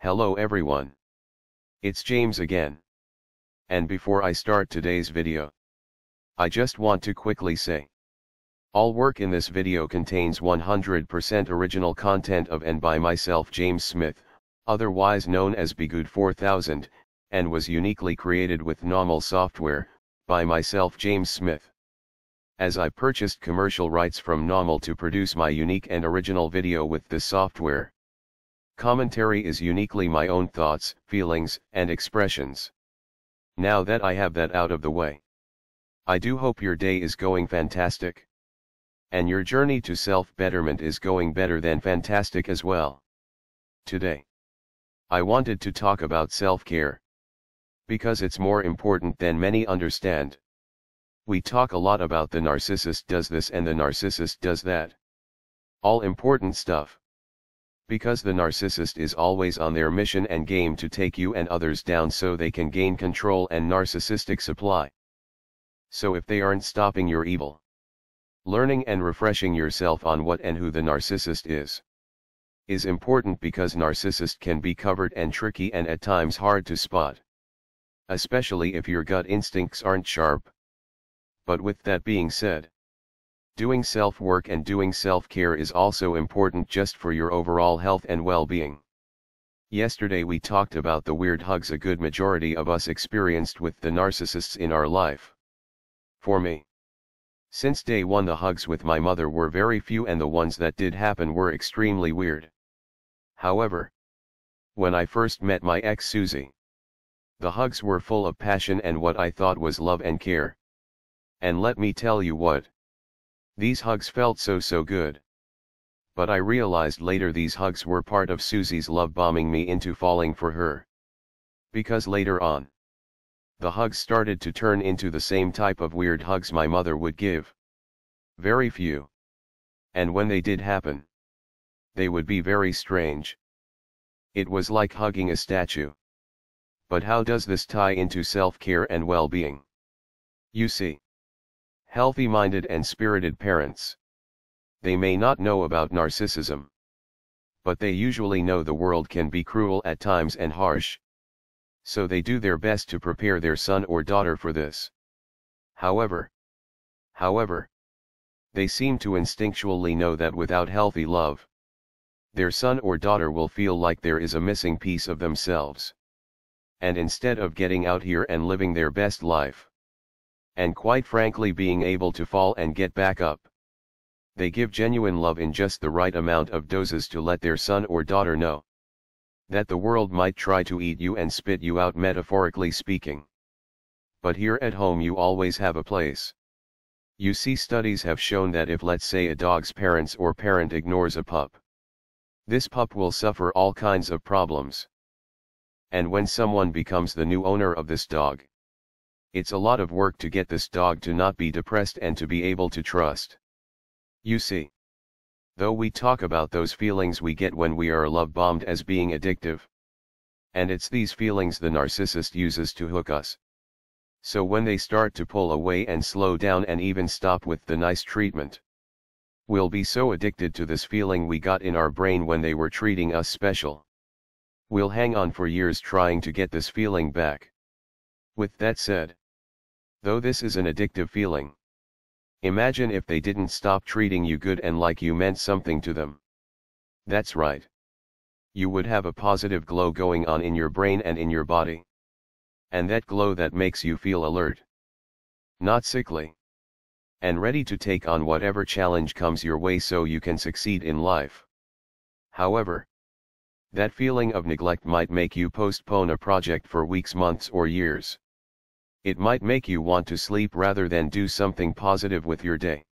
Hello everyone. It's James again. And before I start today's video, I just want to quickly say, all work in this video contains 100% original content of and by myself James Smith, otherwise known as Bgood 4000, and was uniquely created with NAWMAL software, by myself James Smith. As I purchased commercial rights from NAWMAL to produce my unique and original video with this software. Commentary is uniquely my own thoughts, feelings, and expressions. Now that I have that out of the way, I do hope your day is going fantastic. And your journey to self-betterment is going better than fantastic as well. Today, I wanted to talk about self-care. Because it's more important than many understand. We talk a lot about the narcissist does this and the narcissist does that. All important stuff. Because the narcissist is always on their mission and game to take you and others down so they can gain control and narcissistic supply. So if they aren't stopping your evil, learning and refreshing yourself on what and who the narcissist is important because narcissist can be covered and tricky and at times hard to spot. Especially if your gut instincts aren't sharp. But with that being said, doing self-work and doing self-care is also important just for your overall health and well-being. Yesterday we talked about the weird hugs a good majority of us experienced with the narcissists in our life. For me, since day one the hugs with my mother were very few and the ones that did happen were extremely weird. However, when I first met my ex Susie, the hugs were full of passion and what I thought was love and care. And let me tell you what. These hugs felt so good. But I realized later these hugs were part of Susie's love bombing me into falling for her. Because later on, the hugs started to turn into the same type of weird hugs my mother would give. Very few. And when they did happen, they would be very strange. It was like hugging a statue. But how does this tie into self-care and well-being? You see, healthy-minded and spirited parents, they may not know about narcissism, but they usually know the world can be cruel at times and harsh. So they do their best to prepare their son or daughter for this. However, they seem to instinctually know that without healthy love, their son or daughter will feel like there is a missing piece of themselves. And instead of getting out here and living their best life, and quite frankly being able to fall and get back up, they give genuine love in just the right amount of doses to let their son or daughter know that the world might try to eat you and spit you out, metaphorically speaking. But here at home you always have a place. You see, studies have shown that if, let's say, a dog's parents or parent ignores a pup, this pup will suffer all kinds of problems. And when someone becomes the new owner of this dog, it's a lot of work to get this dog to not be depressed and to be able to trust. You see, though we talk about those feelings we get when we are love-bombed as being addictive, and it's these feelings the narcissist uses to hook us. So when they start to pull away and slow down and even stop with the nice treatment, we'll be so addicted to this feeling we got in our brain when they were treating us special. We'll hang on for years trying to get this feeling back. With that said, though this is an addictive feeling, imagine if they didn't stop treating you good and like you meant something to them. That's right. You would have a positive glow going on in your brain and in your body. And that glow that makes you feel alert, not sickly, and ready to take on whatever challenge comes your way so you can succeed in life. However, that feeling of neglect might make you postpone a project for weeks, months, or years. It might make you want to sleep rather than do something positive with your day.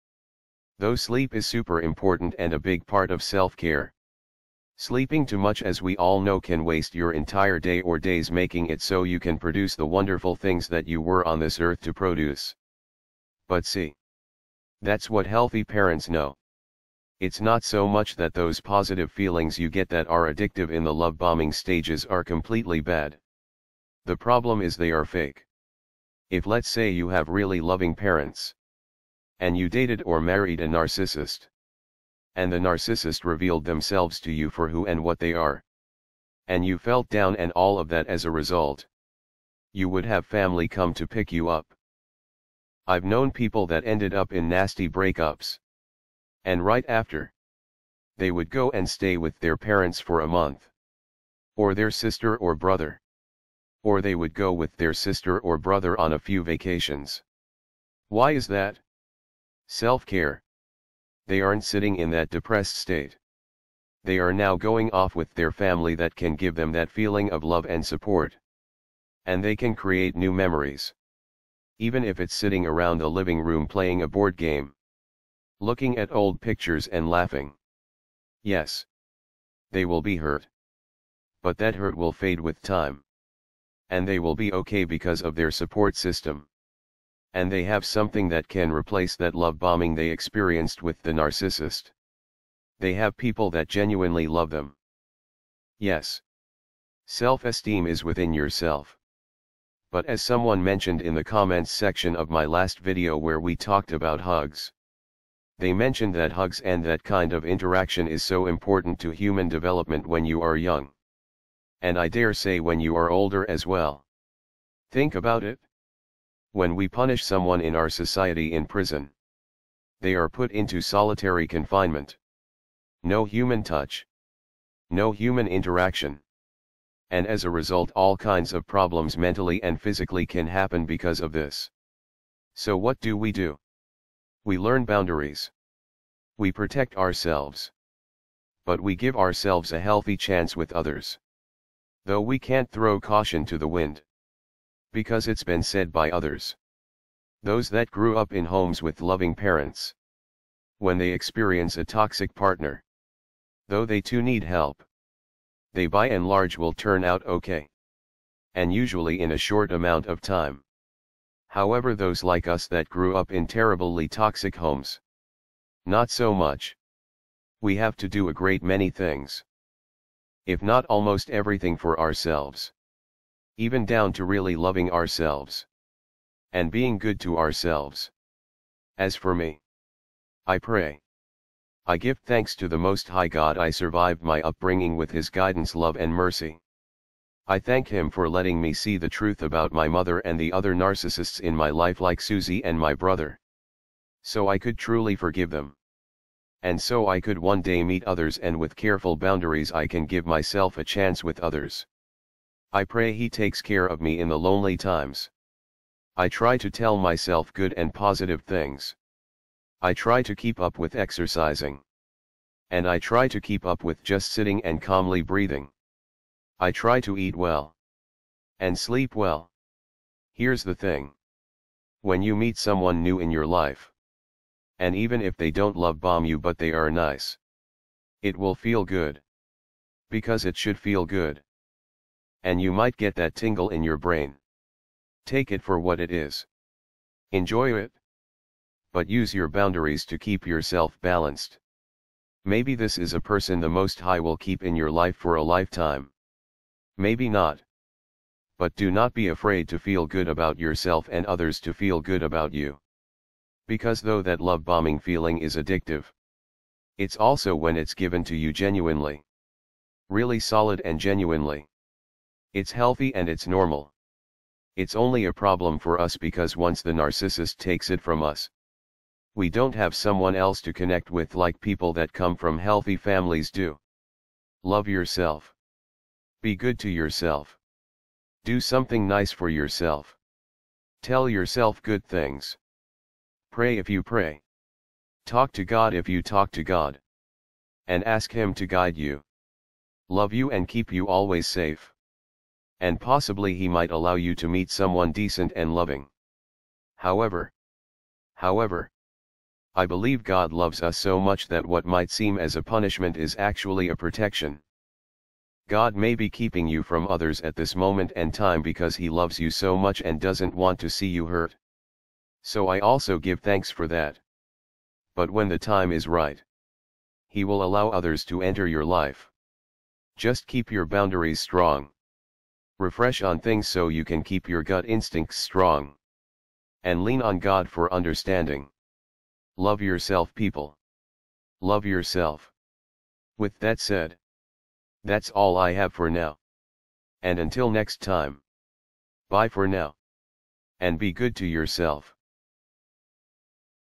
Though sleep is super important and a big part of self-care, sleeping too much, as we all know, can waste your entire day or days, making it so you can produce the wonderful things that you were on this earth to produce. But see, that's what healthy parents know. It's not so much that those positive feelings you get that are addictive in the love bombing stages are completely bad. The problem is they are fake. If, let's say, you have really loving parents, and you dated or married a narcissist, and the narcissist revealed themselves to you for who and what they are, and you felt down and all of that as a result, you would have family come to pick you up. I've known people that ended up in nasty breakups. And right after, they would go and stay with their parents for a month. Or their sister or brother. Or they would go with their sister or brother on a few vacations. Why is that? Self-care. They aren't sitting in that depressed state. They are now going off with their family that can give them that feeling of love and support. And they can create new memories. Even if it's sitting around the living room playing a board game. Looking at old pictures and laughing. Yes. They will be hurt. But that hurt will fade with time. And they will be okay because of their support system. And they have something that can replace that love bombing they experienced with the narcissist. They have people that genuinely love them. Yes. Self-esteem is within yourself. But as someone mentioned in the comments section of my last video where we talked about hugs, they mentioned that hugs and that kind of interaction is so important to human development when you are young. And I dare say when you are older as well. Think about it. When we punish someone in our society in prison, they are put into solitary confinement. No human touch. No human interaction. And as a result all kinds of problems mentally and physically can happen because of this. So what do? We learn boundaries. We protect ourselves. But we give ourselves a healthy chance with others. Though we can't throw caution to the wind. Because it's been said by others. Those that grew up in homes with loving parents. When they experience a toxic partner, though they too need help, they by and large will turn out okay. And usually in a short amount of time. However, those like us that grew up in terribly toxic homes, not so much. We have to do a great many things. If not almost everything for ourselves. Even down to really loving ourselves. And being good to ourselves. As for me, I pray. I give thanks to the Most High God I survived my upbringing with His guidance, love and mercy. I thank Him for letting me see the truth about my mother and the other narcissists in my life like Susie and my brother. So I could truly forgive them. And so I could one day meet others, and with careful boundaries I can give myself a chance with others. I pray He takes care of me in the lonely times. I try to tell myself good and positive things. I try to keep up with exercising. And I try to keep up with just sitting and calmly breathing. I try to eat well. And sleep well. Here's the thing. When you meet someone new in your life, and even if they don't love bomb you but they are nice, it will feel good. Because it should feel good. And you might get that tingle in your brain. Take it for what it is. Enjoy it. But use your boundaries to keep yourself balanced. Maybe this is a person the Most High will keep in your life for a lifetime. Maybe not. But do not be afraid to feel good about yourself and others to feel good about you. Because though that love bombing feeling is addictive, it's also when it's given to you genuinely. Really solid and genuinely. It's healthy and it's normal. It's only a problem for us because once the narcissist takes it from us, we don't have someone else to connect with like people that come from healthy families do. Love yourself. Be good to yourself. Do something nice for yourself. Tell yourself good things. Pray if you pray. Talk to God if you talk to God. And ask Him to guide you. Love you and keep you always safe. And possibly He might allow you to meet someone decent and loving. However, I believe God loves us so much that what might seem as a punishment is actually a protection. God may be keeping you from others at this moment and time because He loves you so much and doesn't want to see you hurt. So I also give thanks for that. But when the time is right, He will allow others to enter your life. Just keep your boundaries strong. Refresh on things so you can keep your gut instincts strong. And lean on God for understanding. Love yourself, people. Love yourself. With that said, That's all I have for now. And until next time. Bye for now. And be good to yourself.